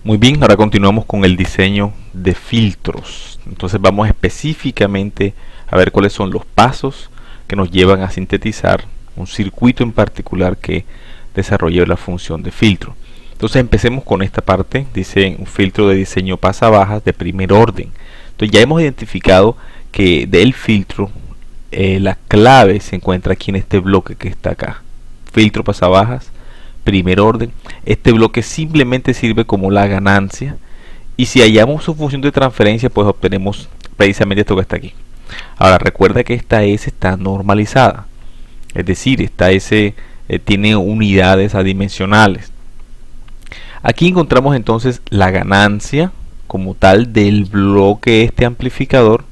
Muy bien, ahora continuamos con el diseño de filtros. Entonces vamos específicamente a ver cuáles son los pasos que nos llevan a sintetizar un circuito en particular que desarrolle la función de filtro. Entonces empecemos con esta parte. Dice un filtro de diseño pasabajas de primer orden. Entonces ya hemos identificado que del filtro la clave se encuentra aquí en este bloque que está acá. Filtro pasabajas, primer orden. Este bloque simplemente sirve como la ganancia, y si hallamos su función de transferencia, pues obtenemos precisamente esto que está aquí. Ahora recuerda que esta S está normalizada, es decir, esta S tiene unidades adimensionales. Aquí encontramos entonces la ganancia como tal del bloque este amplificador,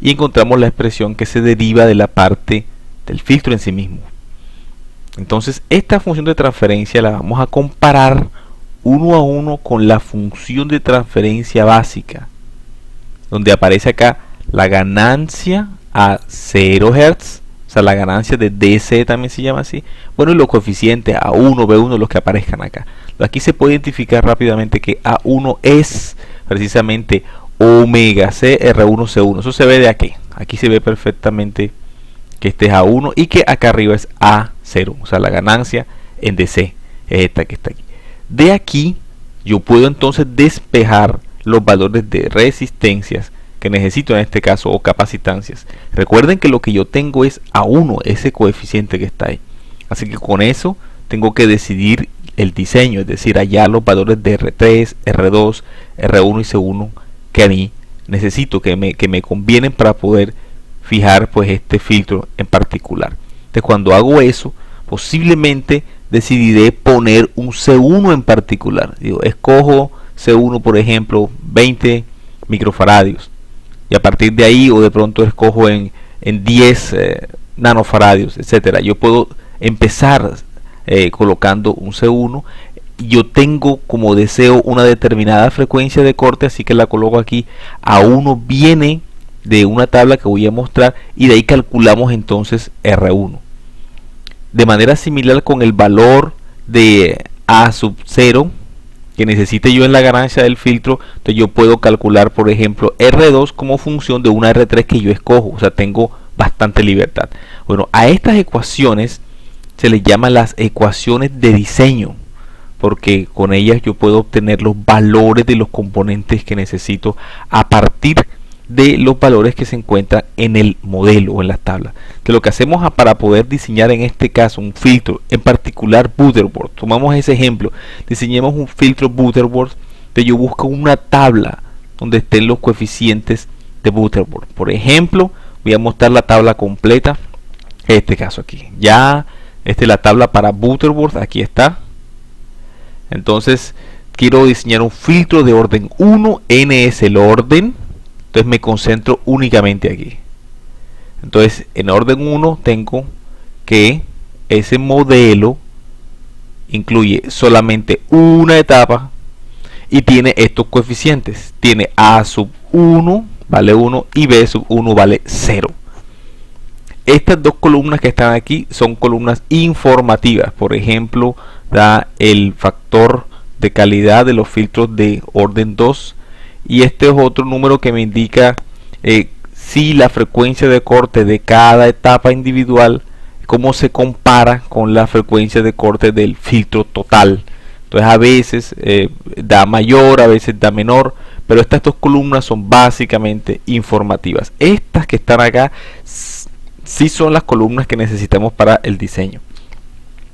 y encontramos la expresión que se deriva de la parte del filtro en sí mismo. Entonces esta función de transferencia la vamos a comparar uno a uno con la función de transferencia básica, donde aparece acá la ganancia a 0 Hz, o sea, la ganancia de DC también se llama así. Bueno, y los coeficientes A1, B1, los que aparezcan acá. Aquí se puede identificar rápidamente que A1 es precisamente omega C R1 C1. Eso se ve de aquí. Aquí se ve perfectamente que este es A1 y que acá arriba es A0, o sea, la ganancia en DC es esta que está aquí. De aquí yo puedo entonces despejar los valores de resistencias que necesito en este caso, o capacitancias. Recuerden que lo que yo tengo es A1, ese coeficiente que está ahí. Así que con eso tengo que decidir el diseño, es decir, hallar los valores de R3, R2, R1 y C1 que a mí necesito, que me convienen para poder fijar pues este filtro en particular. Entonces cuando hago eso, posiblemente decidiré poner un C1 en particular. Digo, escojo C1, por ejemplo, 20 microfaradios, y a partir de ahí, o de pronto escojo en 10 nanofaradios, etcétera. Yo puedo empezar colocando un C1. Yo tengo como deseo una determinada frecuencia de corte, así que la coloco aquí. A1 viene de una tabla que voy a mostrar, y de ahí calculamos entonces R1. De manera similar con el valor de A sub 0 que necesite yo en la ganancia del filtro, entonces yo puedo calcular, por ejemplo, R2 como función de una R3 que yo escojo. O sea, tengo bastante libertad. Bueno, a estas ecuaciones se les llama las ecuaciones de diseño, porque con ellas yo puedo obtener los valores de los componentes que necesito a partir de los valores que se encuentran en el modelo o en las tablas. Que lo que hacemos para poder diseñar en este caso un filtro, en particular Butterworth, tomamos ese ejemplo, diseñemos un filtro Butterworth, que yo busco una tabla donde estén los coeficientes de Butterworth. Por ejemplo, voy a mostrar la tabla completa, en este caso aquí. Ya esta es la tabla para Butterworth, aquí está. Entonces quiero diseñar un filtro de orden 1, n es el orden. Entonces me concentro únicamente aquí. Entonces en orden 1 tengo que ese modelo incluye solamente una etapa y tiene estos coeficientes. Tiene A sub 1 vale 1 y B sub 1 vale 0. Estas dos columnas que están aquí son columnas informativas. Por ejemplo, da el factor de calidad de los filtros de orden 2. Y este es otro número que me indica si la frecuencia de corte de cada etapa individual, cómo se compara con la frecuencia de corte del filtro total. Entonces a veces da mayor, a veces da menor, pero estas dos columnas son básicamente informativas. Estas que están acá sí son las columnas que necesitamos para el diseño.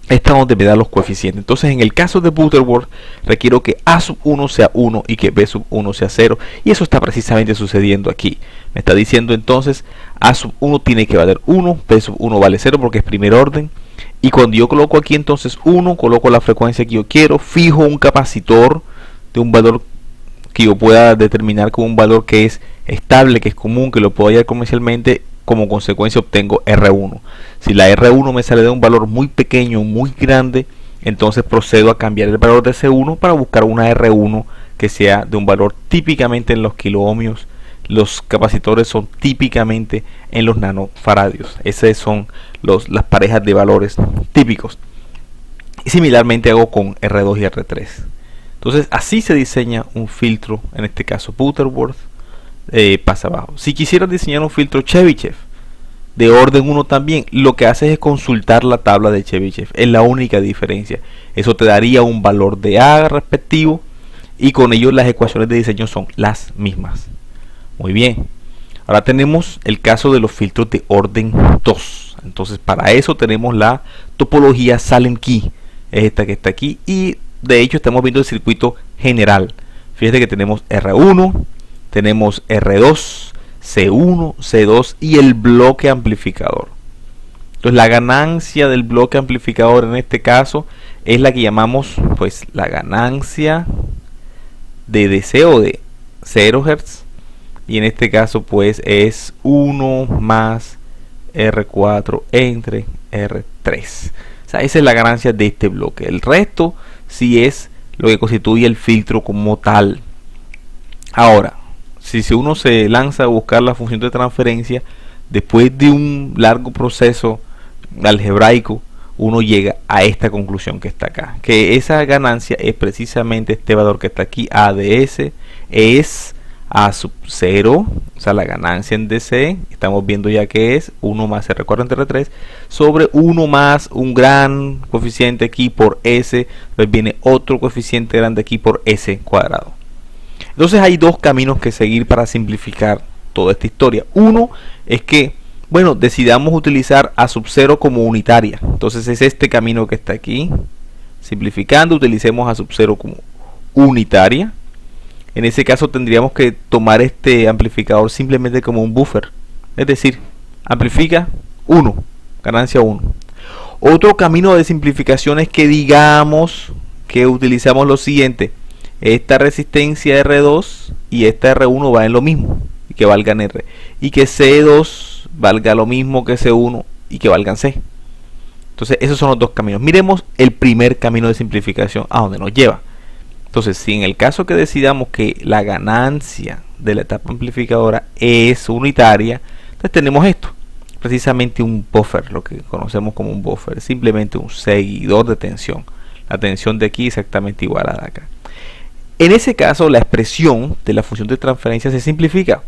Esta es donde me da los coeficientes. Entonces en el caso de Butterworth requiero que A sub 1 sea 1 y que B sub 1 sea 0, y eso está precisamente sucediendo aquí. Me está diciendo entonces A sub 1 tiene que valer 1, B sub 1 vale 0 porque es primer orden, y cuando yo coloco aquí entonces 1, coloco la frecuencia que yo quiero, fijo un capacitor de un valor que yo pueda determinar como un valor que es estable, que es común, que lo puedo hallar comercialmente. Como consecuencia obtengo R1. Si la R1 me sale de un valor muy pequeño, muy grande, entonces procedo a cambiar el valor de C1 para buscar una R1 que sea de un valor típicamente en los kiloohmios. Los capacitores son típicamente en los nanofaradios. Esas son las parejas de valores típicos. Y similarmente hago con R2 y R3. Entonces así se diseña un filtro, en este caso Butterworth, pasa abajo. Si quisieras diseñar un filtro Chebyshev de orden 1 también, lo que haces es consultar la tabla de Chebyshev, es la única diferencia. Eso te daría un valor de A respectivo y con ello las ecuaciones de diseño son las mismas. Muy bien, ahora tenemos el caso de los filtros de orden 2. Entonces para eso tenemos la topología Sallen-Key, es esta que está aquí, y de hecho estamos viendo el circuito general. Fíjate que tenemos R1, tenemos R2, C1, C2 y el bloque amplificador. Entonces la ganancia del bloque amplificador en este caso es la que llamamos pues la ganancia de DC o de 0 Hz, y en este caso pues es 1 más R4 entre R3. O sea, esa es la ganancia de este bloque. El resto sí es lo que constituye el filtro como tal. Ahora, si uno se lanza a buscar la función de transferencia, después de un largo proceso algebraico, uno llega a esta conclusión que está acá, que esa ganancia es precisamente este valor que está aquí, A de S, es A sub 0, o sea la ganancia en DC, estamos viendo ya que es 1 más R4 entre R3, sobre 1 más un gran coeficiente aquí por S, pues viene otro coeficiente grande aquí por S cuadrado. Entonces hay dos caminos que seguir para simplificar toda esta historia. Uno es que, bueno, decidamos utilizar A sub 0 como unitaria. Entonces es este camino que está aquí. Simplificando, utilicemos A sub 0 como unitaria. En ese caso tendríamos que tomar este amplificador simplemente como un buffer. Es decir, amplifica 1, ganancia 1. Otro camino de simplificación es que digamos que utilizamos lo siguiente. Esta resistencia R2 y esta R1 va en lo mismo y que valgan R, y que C2 valga lo mismo que C1 y que valgan C. Entonces esos son los dos caminos. Miremos el primer camino de simplificación a donde nos lleva. Entonces si en el caso que decidamos que la ganancia de la etapa amplificadora es unitaria, entonces tenemos esto, precisamente un buffer, lo que conocemos como un buffer, simplemente un seguidor de tensión. La tensión de aquí es exactamente igual a la de acá. En ese caso la expresión de la función de transferencia se simplifica.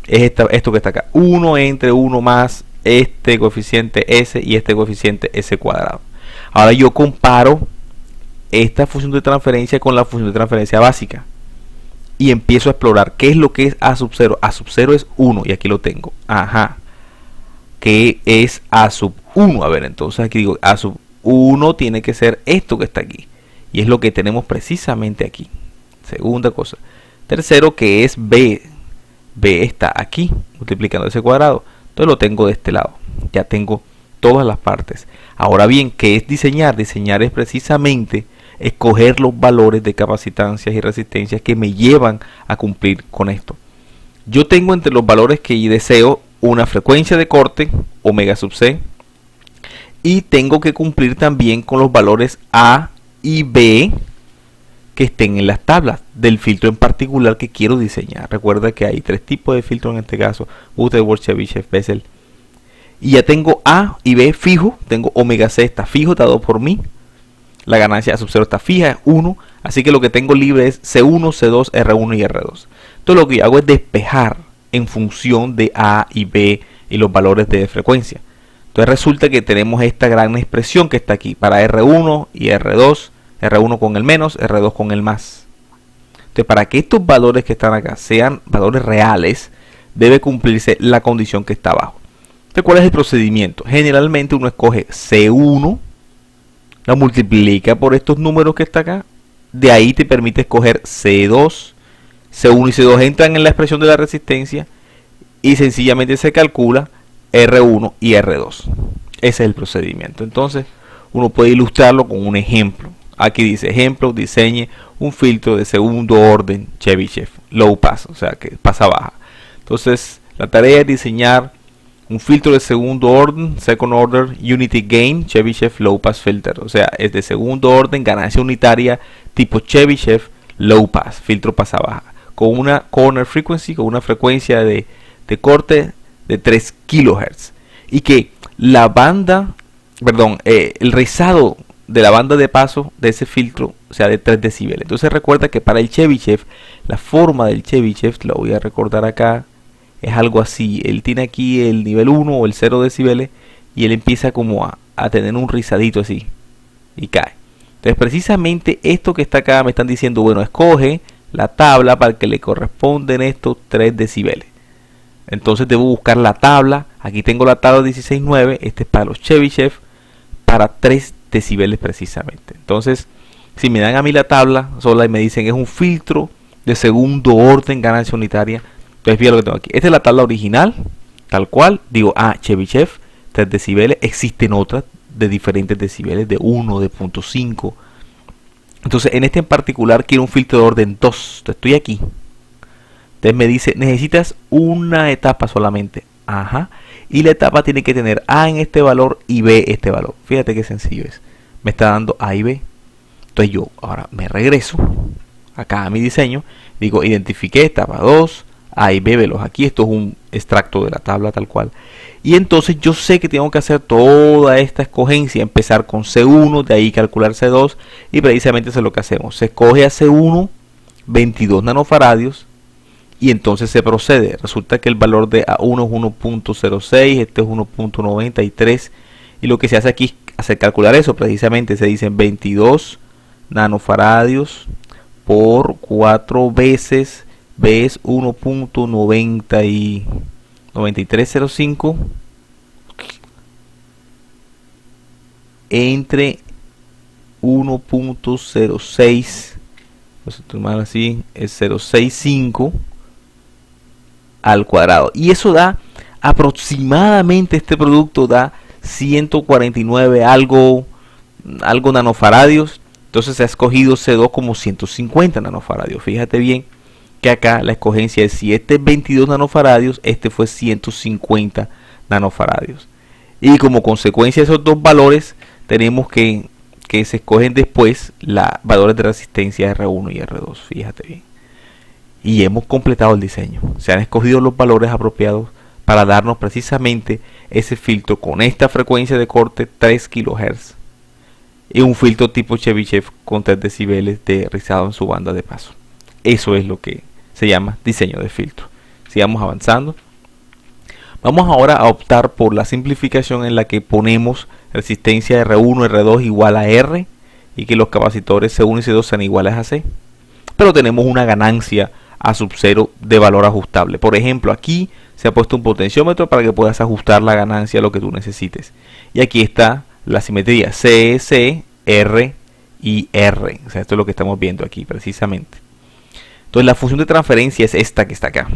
Es esto que está acá, 1 entre 1 más este coeficiente S y este coeficiente S cuadrado. Ahora yo comparo esta función de transferencia con la función de transferencia básica y empiezo a explorar qué es lo que es A sub 0. A sub 0 es 1 y aquí lo tengo. Ajá. ¿Qué es A sub 1? A ver, entonces aquí digo A sub 1 tiene que ser esto que está aquí y es lo que tenemos precisamente aquí. Segunda cosa. Tercero, que es B. B está aquí, multiplicando ese cuadrado. Entonces lo tengo de este lado. Ya tengo todas las partes. Ahora bien, ¿qué es diseñar? Diseñar es precisamente escoger los valores de capacitancias y resistencias que me llevan a cumplir con esto. Yo tengo entre los valores que deseo una frecuencia de corte, omega sub c, y tengo que cumplir también con los valores A y B que estén en las tablas del filtro en particular que quiero diseñar. Recuerda que hay tres tipos de filtros en este caso: Butterworth, Chebyshev, Bessel. Y ya tengo A y B fijo, tengo omega C está fijo, dado por mí. La ganancia A sub 0 está fija, es 1. Así que lo que tengo libre es C1, C2, R1 y R2. Entonces lo que yo hago es despejar en función de A y B y los valores de frecuencia. Entonces resulta que tenemos esta gran expresión que está aquí para R1 y R2. R1 con el menos, R2 con el más. Entonces para que estos valores que están acá sean valores reales, debe cumplirse la condición que está abajo. Entonces, ¿cuál es el procedimiento? Generalmente uno escoge C1, lo multiplica por estos números que está acá. De ahí te permite escoger C2. C1 y C2 entran en la expresión de la resistencia y sencillamente se calcula R1 y R2. Ese es el procedimiento. Entonces uno puede ilustrarlo con un ejemplo. Aquí dice ejemplo, diseñe un filtro de segundo orden Chebyshev, low pass, o sea que pasa baja. Entonces la tarea es diseñar un filtro de segundo orden, second order unity gain Chebyshev low pass filter, o sea es de segundo orden, ganancia unitaria tipo Chebyshev low pass, filtro pasa baja, con una corner frequency, con una frecuencia de corte de 3 kHz, y que la banda, perdón, el rizado de la banda de paso de ese filtro sea de 3 decibeles. Entonces recuerda que para el Chebyshev, la forma del Chebyshev, lo voy a recordar acá, es algo así. Él tiene aquí el nivel 1 o el 0 decibeles y él empieza como a tener un rizadito así y cae. Entonces precisamente esto que está acá me están diciendo, bueno, escoge la tabla para que le corresponden estos 3 decibeles. Entonces debo buscar la tabla. Aquí tengo la tabla 16.9. Este es para los Chebyshev, para 3 decibeles precisamente. Entonces, si me dan a mí la tabla sola y me dicen es un filtro de segundo orden ganancia unitaria, entonces fíjate lo que tengo aquí. Esta es la tabla original, tal cual. Digo, Chebyshev, 3 decibeles. Existen otras de diferentes decibeles, de 1, de 0.5. Entonces, en este en particular quiero un filtro de orden 2. Entonces, estoy aquí. Entonces me dice, necesitas una etapa solamente. Ajá. Y la etapa tiene que tener A en este valor y B este valor. Fíjate qué sencillo es. Me está dando A y B. Entonces yo ahora me regreso acá a mi diseño. Digo, identifiqué etapa 2, A y B, velos aquí. Esto es un extracto de la tabla tal cual. Y entonces yo sé que tengo que hacer toda esta escogencia. Empezar con C1, de ahí calcular C2. Y precisamente eso es lo que hacemos. Se escoge a C1, 22 nanofaradios. Y entonces se procede. Resulta que el valor de A1 es 1.06, este es 1.93. Y lo que se hace aquí es hacer calcular eso. Precisamente se dicen 22 nanofaradios por 4 veces B es 1.9305 entre 1.06, así es 0.65 al cuadrado, y eso da aproximadamente, este producto da 149 algo nanofaradios. Entonces se ha escogido C2 como 150 nanofaradios. Fíjate bien que acá la escogencia es, si este es 22 nanofaradios, este fue 150 nanofaradios, y como consecuencia de esos dos valores tenemos que se escogen después los valores de resistencia R1 y R2. Fíjate bien. Y hemos completado el diseño. Se han escogido los valores apropiados para darnos precisamente ese filtro con esta frecuencia de corte 3 kHz y un filtro tipo Chebyshev con 3 decibeles de rizado en su banda de paso. Eso es lo que se llama diseño de filtro. Sigamos avanzando. Vamos ahora a optar por la simplificación en la que ponemos resistencia R1, R2 igual a R y que los capacitores C1 y C2 sean iguales a C. Pero tenemos una ganancia A sub 0 de valor ajustable. Por ejemplo, aquí se ha puesto un potenciómetro para que puedas ajustar la ganancia a lo que tú necesites. Y aquí está la simetría C, C, R y R. O sea, esto es lo que estamos viendo aquí precisamente. Entonces la función de transferencia es esta que está acá.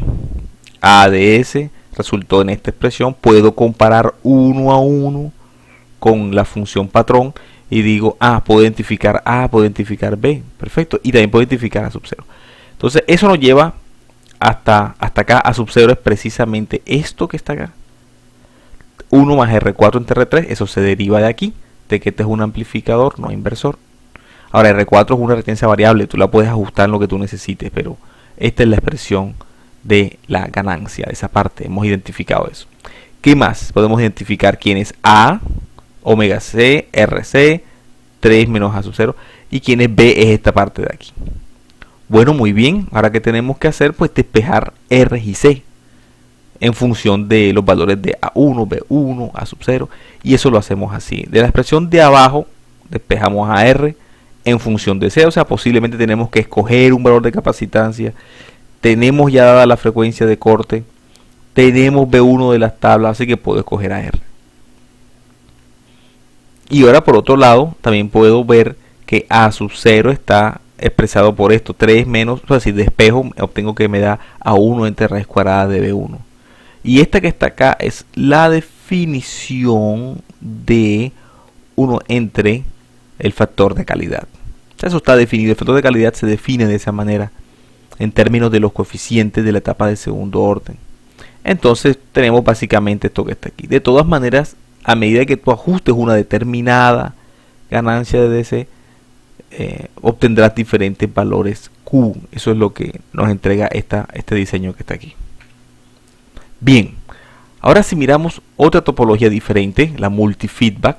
A de S resultó en esta expresión. Puedo comparar uno a uno con la función patrón y digo, puedo identificar A, puedo identificar B. Perfecto. Y también puedo identificar A sub 0. Entonces eso nos lleva hasta acá. A sub 0 es precisamente esto que está acá. 1 más R4 entre R3. Eso se deriva de aquí, de que este es un amplificador, no inversor. Ahora R4 es una resistencia variable. Tú la puedes ajustar en lo que tú necesites, pero esta es la expresión de la ganancia de esa parte. Hemos identificado eso. ¿Qué más? Podemos identificar quién es A, omega C, RC, 3 menos A sub 0. Y quién es B, es esta parte de aquí. Bueno, muy bien. Ahora que tenemos que hacer, pues despejar R y C en función de los valores de A1, B1, A sub 0. Y eso lo hacemos así. De la expresión de abajo, despejamos a R en función de C. O sea, posiblemente tenemos que escoger un valor de capacitancia. Tenemos ya dada la frecuencia de corte. Tenemos B1 de las tablas, así que puedo escoger a R. Y ahora por otro lado, también puedo ver que A sub 0 está expresado por esto, 3 menos, o sea, si despejo, obtengo que me da A1 entre raíz cuadrada de B1. Y esta que está acá es la definición de 1 entre el factor de calidad. O sea, eso está definido, el factor de calidad se define de esa manera en términos de los coeficientes de la etapa de segundo orden. Entonces tenemos básicamente esto que está aquí. De todas maneras, a medida que tú ajustes una determinada ganancia de DC, obtendrás diferentes valores Q. Eso es lo que nos entrega este diseño que está aquí. Bien, ahora si miramos otra topología diferente, la multifeedback,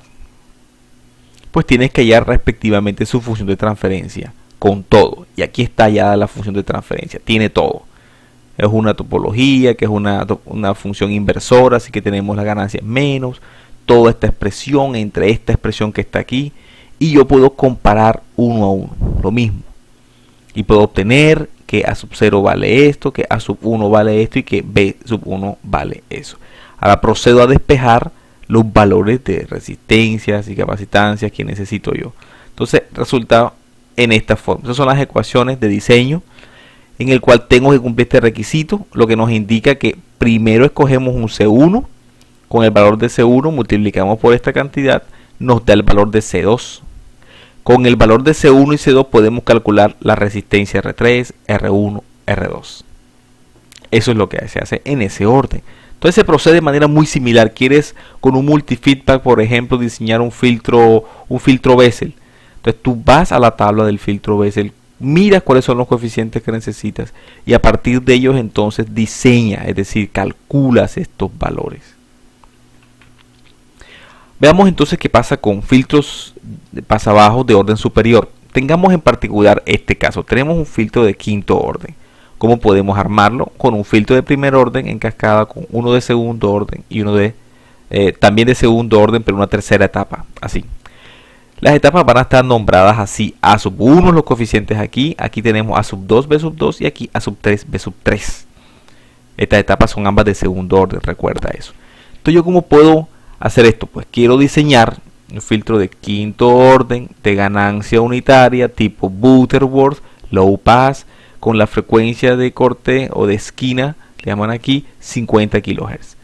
pues tienes que hallar respectivamente su función de transferencia con todo. Y aquí está hallada la función de transferencia, tiene todo. Es una topología, que es una función inversora, así que tenemos la ganancia menos toda esta expresión entre esta expresión que está aquí, y yo puedo comparar uno a uno, lo mismo. Y puedo obtener que A sub 0 vale esto, que A sub 1 vale esto y que B sub 1 vale eso. Ahora procedo a despejar los valores de resistencias y capacitancias que necesito yo. Entonces resulta en esta forma. Esas son las ecuaciones de diseño en el cual tengo que cumplir este requisito, lo que nos indica que primero escogemos un C1, con el valor de C1 multiplicamos por esta cantidad, nos da el valor de C2. Con el valor de C1 y C2 podemos calcular la resistencia R3, R1, R2. Eso es lo que se hace en ese orden. Entonces se procede de manera muy similar. Quieres con un multifeedback, por ejemplo, diseñar un filtro Bessel. Entonces tú vas a la tabla del filtro Bessel, miras cuáles son los coeficientes que necesitas y a partir de ellos entonces diseña, es decir, calculas estos valores. Veamos entonces qué pasa con filtros de pasabajos de orden superior. Tengamos en particular este caso. Tenemos un filtro de quinto orden. ¿Cómo podemos armarlo? Con un filtro de primer orden en cascada, con uno de segundo orden y uno de también de segundo orden, pero una tercera etapa, así. Las etapas van a estar nombradas así: A sub 1 los coeficientes aquí, aquí tenemos A sub 2, B sub 2 y aquí A sub 3, B sub 3. Estas etapas son ambas de segundo orden, recuerda eso. Entonces yo ¿cómo puedo hacer esto? Pues quiero diseñar un filtro de quinto orden de ganancia unitaria tipo Butterworth, low pass, con la frecuencia de corte o de esquina, le llaman aquí 50 kHz.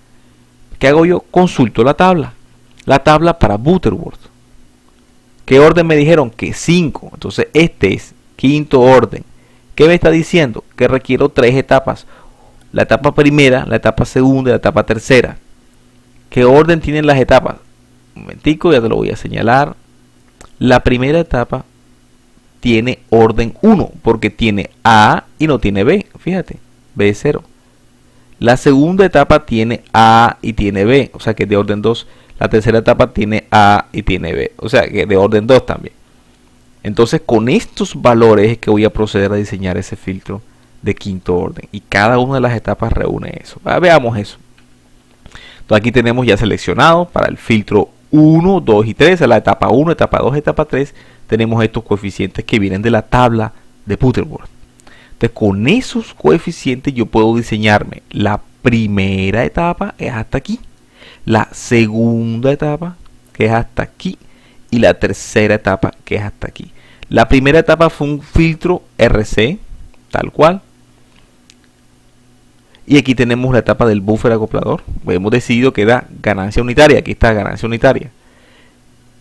¿Qué hago yo? Consulto la tabla para Butterworth. ¿Qué orden me dijeron? Que 5. Entonces este es quinto orden. ¿Qué me está diciendo? Que requiero 3 etapas. La etapa primera, la etapa segunda y la etapa tercera. ¿Qué orden tienen las etapas? Un momentico, ya te lo voy a señalar. La primera etapa tiene orden 1 porque tiene A y no tiene B. Fíjate, B es 0. La segunda etapa tiene A y tiene B, o sea que es de orden 2. La tercera etapa tiene A y tiene B, o sea que de orden 2 también. Entonces con estos valores es que voy a proceder a diseñar ese filtro de quinto orden. Y cada una de las etapas reúne eso. Veamos eso. Entonces aquí tenemos ya seleccionado para el filtro 1, 2 y 3, a la etapa 1, etapa 2, etapa 3, tenemos estos coeficientes que vienen de la tabla de Butterworth. Entonces con esos coeficientes yo puedo diseñarme la primera etapa, es hasta aquí, la segunda etapa, que es hasta aquí, y la tercera etapa, que es hasta aquí. La primera etapa fue un filtro RC, tal cual. Y aquí tenemos la etapa del buffer acoplador. Hemos decidido que da ganancia unitaria. Aquí está ganancia unitaria.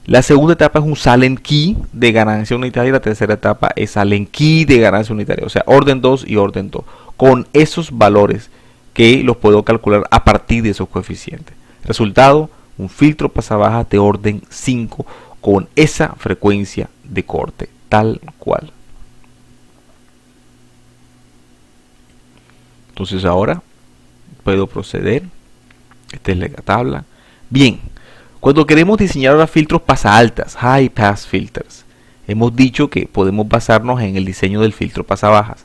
La segunda etapa es un Sallen Key de ganancia unitaria. Y la tercera etapa es Sallen Key de ganancia unitaria. O sea, orden 2 y orden 2. Con esos valores que los puedo calcular a partir de esos coeficientes. Resultado, un filtro pasabaja de orden 5 con esa frecuencia de corte. Tal cual. Entonces ahora puedo proceder. Esta es la tabla. Bien, cuando queremos diseñar ahora filtros pasaaltas, high pass filters, hemos dicho que podemos basarnos en el diseño del filtro pasabajas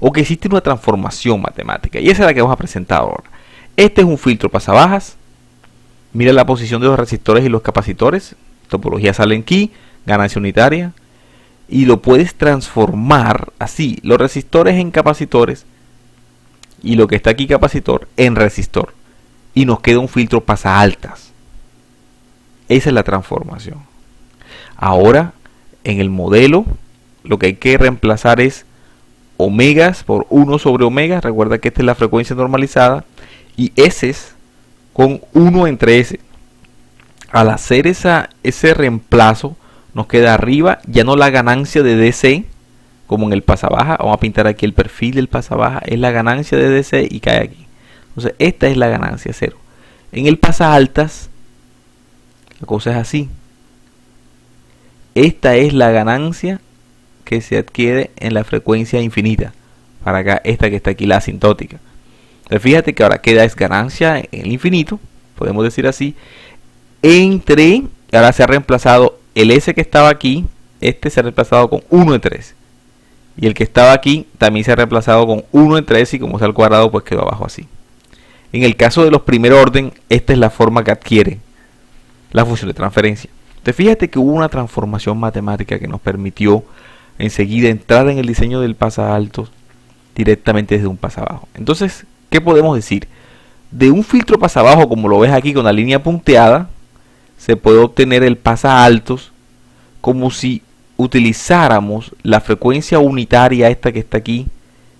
o que existe una transformación matemática y esa es la que vamos a presentar ahora. Este es un filtro pasabajas. Mira la posición de los resistores y los capacitores. Topología Sallen Key, ganancia unitaria. Y lo puedes transformar así, los resistores en capacitores y lo que está aquí capacitor en resistor. Y nos queda un filtro pasaaltas. Esa es la transformación. Ahora, en el modelo, lo que hay que reemplazar es omegas por 1 sobre omega. Recuerda que esta es la frecuencia normalizada. Y S con 1 entre S. Al hacer ese reemplazo, nos queda arriba ya no la ganancia de DC, como en el pasabaja. Vamos a pintar aquí el perfil del pasabaja. Es la ganancia de DC y cae aquí. Entonces, esta es la ganancia 0. En el pasaaltas, la cosa es así. Esta es la ganancia que se adquiere en la frecuencia infinita. Para acá, esta que está aquí, la asintótica. Entonces, fíjate que ahora queda es ganancia en el infinito, podemos decir así, entre, ahora se ha reemplazado el S que estaba aquí, este se ha reemplazado con 1 en 3. Y el que estaba aquí también se ha reemplazado con 1 en 3 y como está al cuadrado pues quedó abajo así. En el caso de los primer orden, esta es la forma que adquiere la función de transferencia. Entonces fíjate que hubo una transformación matemática que nos permitió enseguida entrar en el diseño del pasaaltos directamente desde un pasabajo. Entonces, ¿qué podemos decir? De un filtro pasabajo, como lo ves aquí con la línea punteada, se puede obtener el pasaaltos como si utilizáramos la frecuencia unitaria esta que está aquí,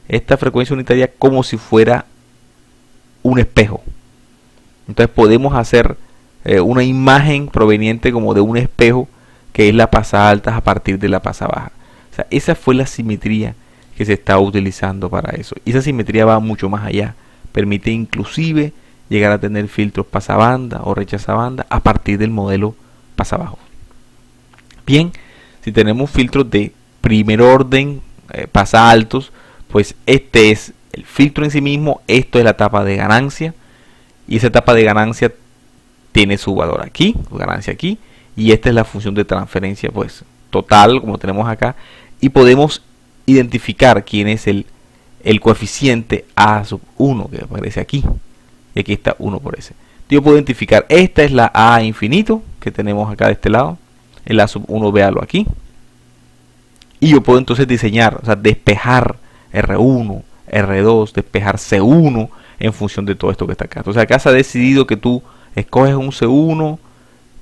esta frecuencia unitaria como si fuera un espejo. Entonces podemos hacer una imagen proveniente como de un espejo que es la pasaaltas a partir de la pasabaja. O sea, esa fue la simetría que se está utilizando para eso. Y esa simetría va mucho más allá. Permite inclusive llegar a tener filtros pasabanda o rechazabanda a partir del modelo pasabajo. Bien, si tenemos filtros de primer orden pasaaltos, pues este es el filtro en sí mismo, esto es la etapa de ganancia, y esa etapa de ganancia tiene su valor aquí, su ganancia aquí, y esta es la función de transferencia pues total, como tenemos acá, y podemos identificar quién es el coeficiente A sub 1 que aparece aquí, y aquí está 1 por ese. Yo puedo identificar, esta es la A infinito que tenemos acá de este lado, el A sub 1, véalo aquí, y yo puedo entonces diseñar, o sea, despejar R1, R2, despejar C1 en función de todo esto que está acá. Entonces acá se ha decidido que tú escoges un C1,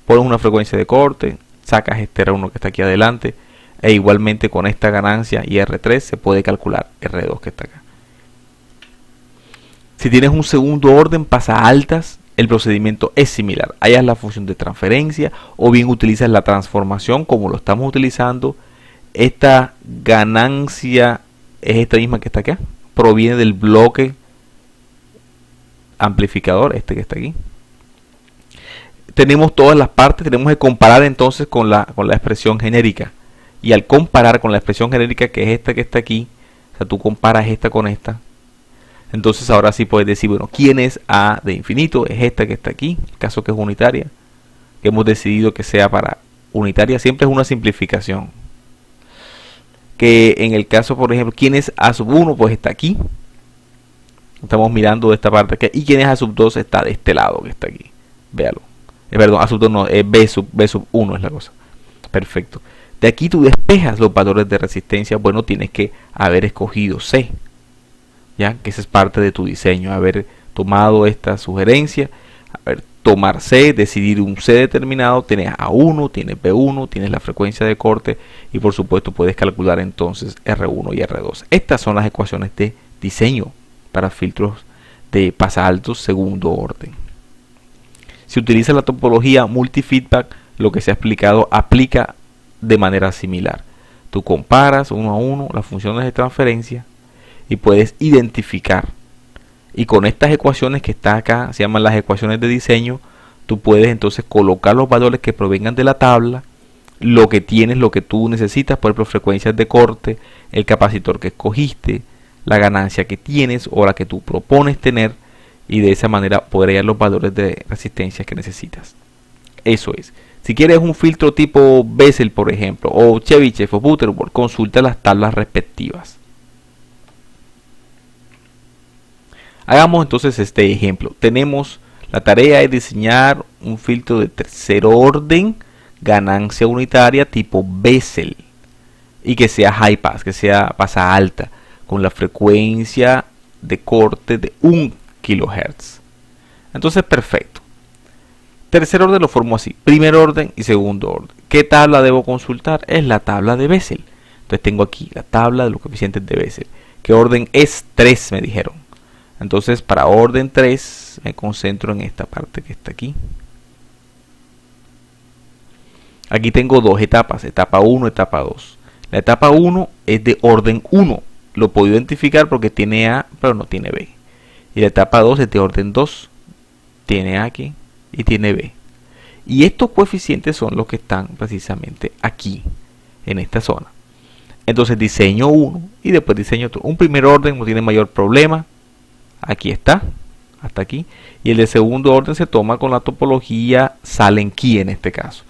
pones una frecuencia de corte, sacas este R1 que está aquí adelante, e igualmente con esta ganancia y R3 se puede calcular R2 que está acá. Si tienes un segundo orden pasaaltas, el procedimiento es similar. Hallas la función de transferencia o bien utilizas la transformación como lo estamos utilizando. Esta ganancia es esta misma que está acá, proviene del bloque amplificador, este que está aquí. Tenemos todas las partes, tenemos que comparar entonces con la expresión genérica. Y al comparar con la expresión genérica, que es esta que está aquí, o sea, tú comparas esta con esta, entonces ahora sí puedes decir, bueno, ¿quién es A de infinito? Es esta que está aquí, el caso que es unitaria, que hemos decidido que sea para unitaria, siempre es una simplificación. Que en el caso, por ejemplo, ¿quién es A sub 1? Pues está aquí. Estamos mirando de esta parte aquí. Y ¿quién es A sub 2? Está de este lado que está aquí. Véalo. Perdón, A sub 2 no, es B sub 1 es la cosa. Perfecto. De aquí tú despejas los valores de resistencia. Bueno, tienes que haber escogido C. ¿Ya? Que esa es parte de tu diseño. Haber tomado esta sugerencia. Tomar C, decidir un C determinado. Tienes A1, tienes B1, tienes la frecuencia de corte. Y por supuesto puedes calcular entonces R1 y R2. Estas son las ecuaciones de diseño para filtros de pasaaltos segundo orden. Si utiliza la topología multifeedback, lo que se ha explicado aplica de manera similar. Tú comparas uno a uno las funciones de transferencia y puedes identificar. Y con estas ecuaciones que están acá, se llaman las ecuaciones de diseño, tú puedes entonces colocar los valores que provengan de la tabla, lo que tienes, lo que tú necesitas, por ejemplo, frecuencias de corte, el capacitor que escogiste, la ganancia que tienes o la que tú propones tener, y de esa manera poder hallar los valores de resistencia que necesitas. Eso es. Si quieres un filtro tipo Bessel, por ejemplo, o Chebyshev o Butterworth, consulta las tablas respectivas. Hagamos entonces este ejemplo. Tenemos la tarea de diseñar un filtro de tercer orden, ganancia unitaria tipo Bessel, y que sea high pass, que sea pasa alta, con la frecuencia de corte de 1 kHz. Entonces, perfecto. Tercer orden lo formo así: primer orden y segundo orden. ¿Qué tabla debo consultar? Es la tabla de Bessel. Entonces tengo aquí la tabla de los coeficientes de Bessel. ¿Qué orden es? 3 me dijeron. Entonces para orden 3 me concentro en esta parte que está aquí. Aquí tengo dos etapas, etapa 1, etapa 2. La etapa 1 es de orden 1. Lo puedo identificar porque tiene A, pero no tiene B. Y la etapa 2 es de orden 2. Tiene A aquí y tiene B. Y estos coeficientes son los que están precisamente aquí, en esta zona. Entonces diseño uno y después diseño otro. Un primer orden no tiene mayor problema. Aquí está, hasta aquí. Y el de segundo orden se toma con la topología Sallen-Key en este caso.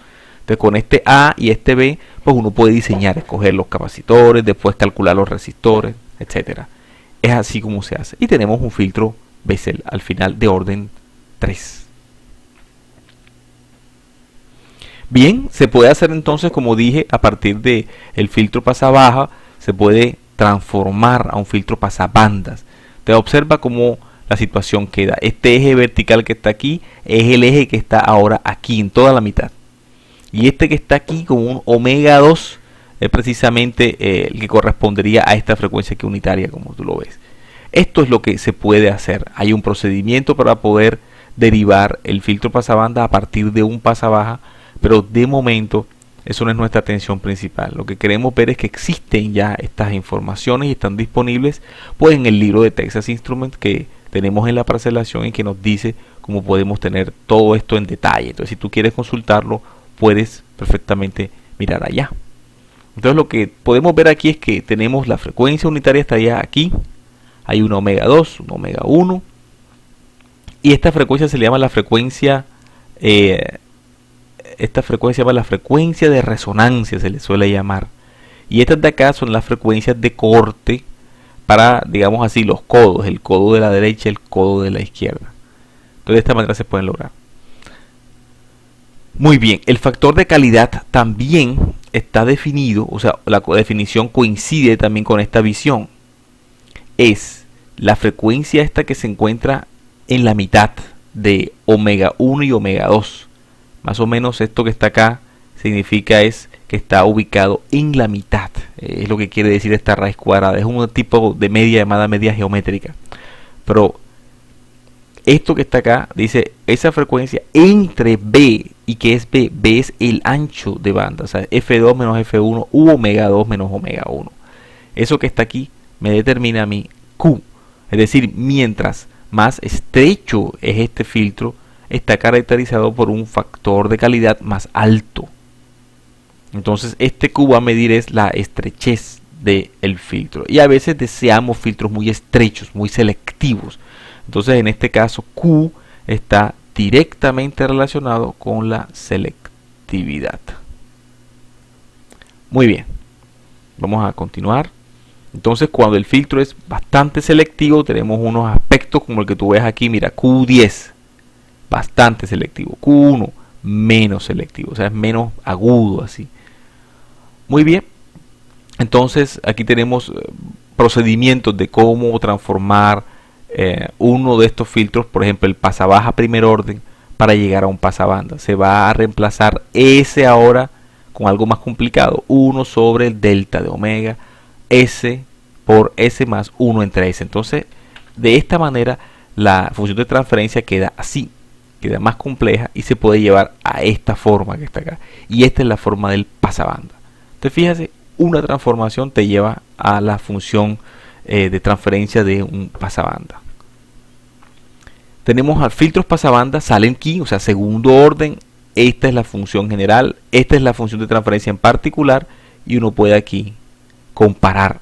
Entonces con este A y este B, pues uno puede diseñar, escoger los capacitores, después calcular los resistores, etcétera. Es así como se hace. Y tenemos un filtro Bessel al final de orden 3. Bien, se puede hacer entonces, como dije, a partir de el filtro pasabaja, se puede transformar a un filtro pasabandas. Te observa cómo la situación queda. Este eje vertical que está aquí es el eje que está ahora aquí, en toda la mitad. Y este que está aquí como un omega 2 es precisamente el que correspondería a esta frecuencia aquí unitaria, como tú lo ves. Esto es lo que se puede hacer. Hay un procedimiento para poder derivar el filtro pasabanda a partir de un pasabaja, pero de momento eso no es nuestra atención principal. Lo que queremos ver es que existen ya estas informaciones y están disponibles pues en el libro de Texas Instruments que tenemos en la parcelación y que nos dice cómo podemos tener todo esto en detalle. Entonces, si tú quieres consultarlo, puedes perfectamente mirar allá. Entonces, lo que podemos ver aquí es que tenemos la frecuencia unitaria estaría aquí. Hay una omega 2, una omega 1. Y esta frecuencia se le llama la frecuencia la frecuencia de resonancia, se le suele llamar. Y estas de acá son las frecuencias de corte para, digamos así, los codos, el codo de la derecha y el codo de la izquierda. Entonces de esta manera se pueden lograr. Muy bien, el factor de calidad también está definido, o sea, la definición coincide también con esta visión. Es la frecuencia esta que se encuentra en la mitad de omega 1 y omega 2. Más o menos esto que está acá significa es que está ubicado en la mitad. Es lo que quiere decir esta raíz cuadrada. Es un tipo de media llamada media geométrica. Pero esto que está acá dice esa frecuencia entre B. ¿Y qué es B? B es el ancho de banda. O sea, F2 menos F1 u omega 2 menos omega 1. Eso que está aquí me determina mi Q. Es decir, mientras más estrecho es este filtro, está caracterizado por un factor de calidad más alto. Entonces este Q va a medir es la estrechez del filtro. Y a veces deseamos filtros muy estrechos, muy selectivos. Entonces en este caso Q está directamente relacionado con la selectividad. Muy bien. Vamos a continuar. Entonces cuando el filtro es bastante selectivo tenemos unos aspectos como el que tú ves aquí. Mira, Q10. Bastante selectivo. Q1 menos selectivo, o sea, es menos agudo así. Muy bien. Entonces aquí tenemos procedimientos de cómo transformar uno de estos filtros, por ejemplo el pasabaja primer orden, para llegar a un pasabanda. Se va a reemplazar ese ahora con algo más complicado, 1 sobre el delta de omega, S por S más 1 entre S. Entonces de esta manera la función de transferencia queda así, queda más compleja y se puede llevar a esta forma que está acá. Y esta es la forma del pasabanda. Entonces fíjate, una transformación te lleva a la función de transferencia de un pasabanda. Tenemos a filtros pasabanda, salen aquí, o sea, segundo orden. Esta es la función general, esta es la función de transferencia en particular y uno puede aquí comparar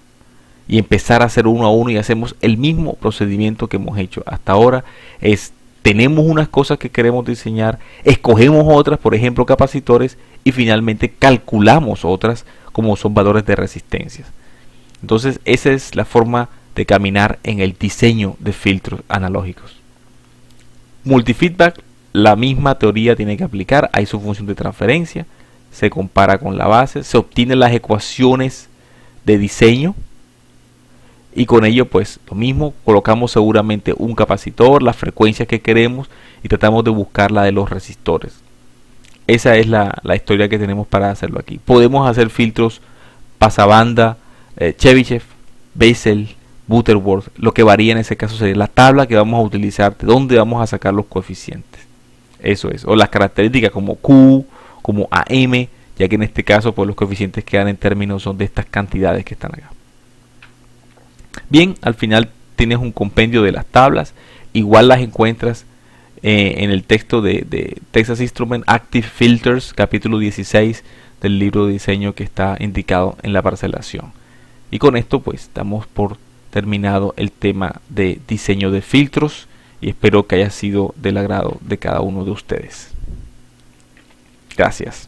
y empezar a hacer uno a uno y hacemos el mismo procedimiento que hemos hecho hasta ahora. Tenemos unas cosas que queremos diseñar, escogemos otras, por ejemplo capacitores, y finalmente calculamos otras como son valores de resistencias. Entonces esa es la forma de caminar en el diseño de filtros analógicos. Multifeedback, la misma teoría tiene que aplicar, hay su función de transferencia, se compara con la base, se obtienen las ecuaciones de diseño. Y con ello pues lo mismo, colocamos seguramente un capacitor, las frecuencias que queremos y tratamos de buscar la de los resistores. Esa es la historia que tenemos para hacerlo aquí. Podemos hacer filtros pasabanda, Chebyshev, Bessel, Butterworth. Lo que varía en ese caso sería la tabla que vamos a utilizar, de dónde vamos a sacar los coeficientes. Eso es, o las características como Q, como AM, ya que en este caso pues los coeficientes que dan en términos son de estas cantidades que están acá. Bien, al final tienes un compendio de las tablas, igual las encuentras en el texto de Texas Instruments Active Filters, capítulo 16 del libro de diseño que está indicado en la parcelación. Y con esto pues damos por terminado el tema de diseño de filtros y espero que haya sido del agrado de cada uno de ustedes. Gracias.